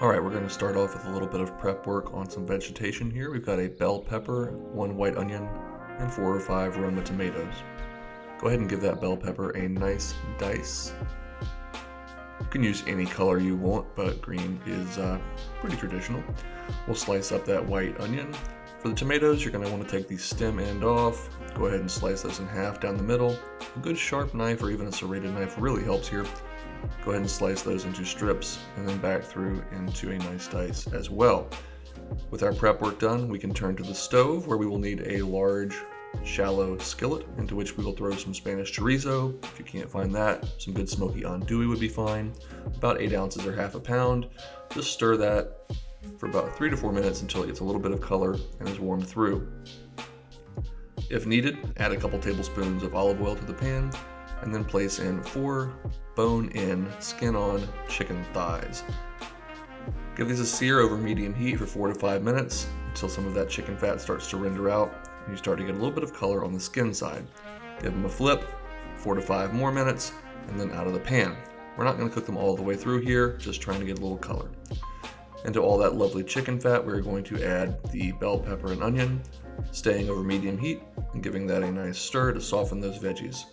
Alright, we're going to start off with a little bit of prep work on some vegetation here. We've got a bell pepper, 1 white onion, and 4 or 5 Roma tomatoes. Go ahead and give that bell pepper a nice dice. You can use any color you want, but green is pretty traditional. We'll slice up that white onion. For the tomatoes, you're going to want to take the stem end off. Go ahead and slice those in half down the middle. A good sharp knife or even a serrated knife really helps here. Go ahead and slice those into strips and then back through into a nice dice as well. With our prep work done, we can turn to the stove where we will need a large, shallow skillet into which we will throw some Spanish chorizo. If you can't find that, some good smoky andouille would be fine. About 8 ounces or half a pound. Just stir that for about 3 to 4 minutes until it gets a little bit of color and is warmed through. If needed, add a couple tablespoons of olive oil to the pan and then place in 4 bone-in, skin-on chicken thighs. Give these a sear over medium heat for 4 to 5 minutes until some of that chicken fat starts to render out and you start to get a little bit of color on the skin side. Give them a flip, 4 to 5 more minutes, and then out of the pan. We're not going to cook them all the way through here, just trying to get a little color. Into all that lovely chicken fat, we're going to add the bell pepper and onion, staying over medium heat and giving that a nice stir to soften those veggies.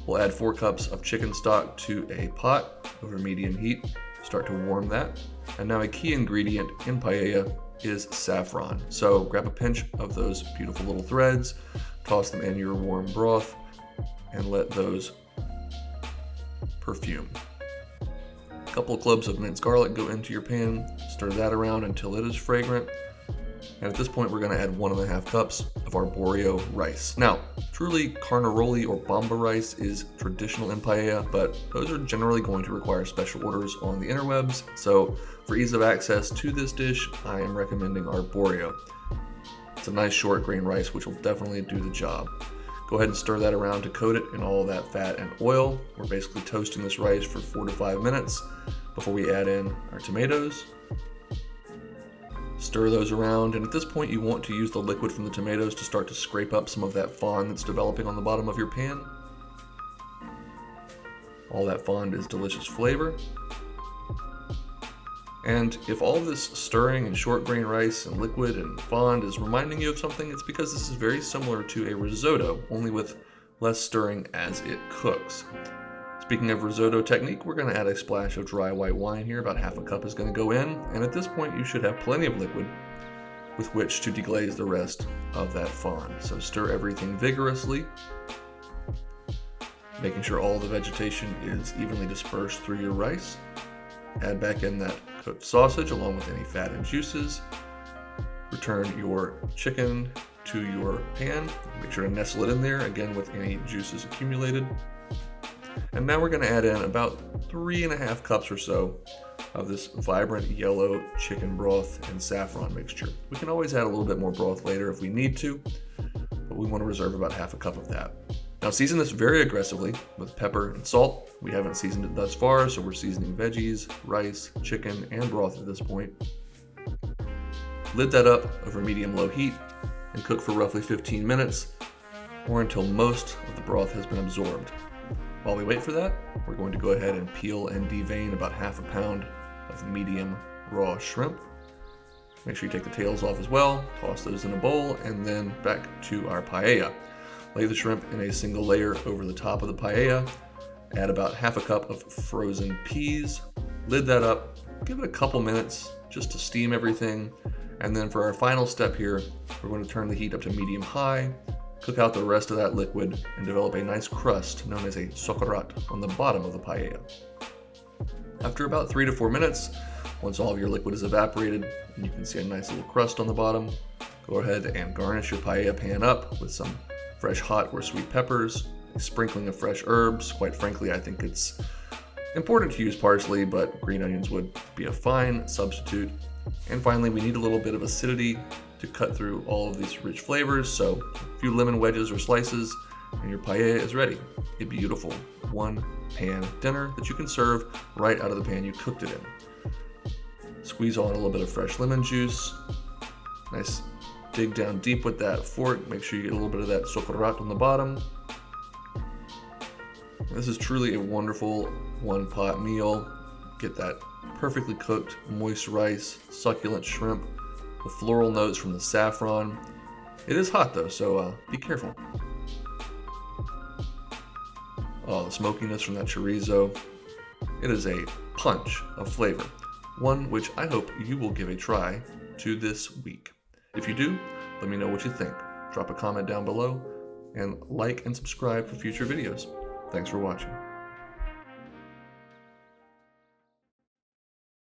We'll add 4 cups of chicken stock to a pot over medium heat, start to warm that. And now a key ingredient in paella is saffron. So grab a pinch of those beautiful little threads, toss them in your warm broth, and let those perfume. A couple of cloves of minced garlic go into your pan, stir that around until it is fragrant. And at this point, we're going to add 1.5 cups of arborio rice. Now, truly carnaroli or bomba rice is traditional in paella, but those are generally going to require special orders on the interwebs. So for ease of access to this dish, I am recommending arborio. It's a nice short grain rice, which will definitely do the job. Go ahead and stir that around to coat it in all that fat and oil. We're basically toasting this rice for 4 to 5 minutes before we add in our tomatoes. Stir those around, and at this point you want to use the liquid from the tomatoes to start to scrape up some of that fond that's developing on the bottom of your pan. All that fond is delicious flavor. And if all this stirring and short grain rice and liquid and fond is reminding you of something, it's because this is very similar to a risotto, only with less stirring as it cooks. Speaking of risotto technique, we're going to add a splash of dry white wine here. About half a cup is going to go in, and at this point you should have plenty of liquid with which to deglaze the rest of that fond. So stir everything vigorously, making sure all the vegetation is evenly dispersed through your rice. Add back in that cooked sausage along with any fat and juices. Return your chicken to your pan. Make sure to nestle it in there, again with any juices accumulated. And now we're going to add in about 3.5 cups or so of this vibrant yellow chicken broth and saffron mixture. We can always add a little bit more broth later if we need to, but we want to reserve about half a cup of that. Now season this very aggressively with pepper and salt. We haven't seasoned it thus far, so we're seasoning veggies, rice, chicken, and broth at this point. Lid that up over medium-low heat and cook for roughly 15 minutes or until most of the broth has been absorbed. While we wait for that, we're going to go ahead and peel and devein about half a pound of medium raw shrimp. Make sure you take the tails off as well, toss those in a bowl, and then back to our paella. Lay the shrimp in a single layer over the top of the paella, add about half a cup of frozen peas, lid that up, give it a couple minutes just to steam everything, and then for our final step here, we're going to turn the heat up to medium-high, cook out the rest of that liquid, and develop a nice crust known as a soccorat on the bottom of the paella. After about 3 to 4 minutes, once all of your liquid is evaporated and you can see a nice little crust on the bottom, go ahead and garnish your paella pan up with some fresh hot or sweet peppers, a sprinkling of fresh herbs. Quite frankly, I think it's important to use parsley, but green onions would be a fine substitute. And finally, we need a little bit of acidity to cut through all of these rich flavors, so a few lemon wedges or slices and your paella is ready. A beautiful one-pan dinner that you can serve right out of the pan you cooked it in. Squeeze on a little bit of fresh lemon juice. Nice dig down deep with that fork. Make sure you get a little bit of that soccorat on the bottom. This is truly a wonderful one-pot meal. Get that perfectly cooked, moist rice, succulent shrimp, the floral notes from the saffron. It is hot though, so be careful. Oh, the smokiness from that chorizo. It is a punch of flavor, one which I hope you will give a try to this week. If you do, let me know what you think. Drop a comment down below and like and subscribe for future videos. Thanks for watching.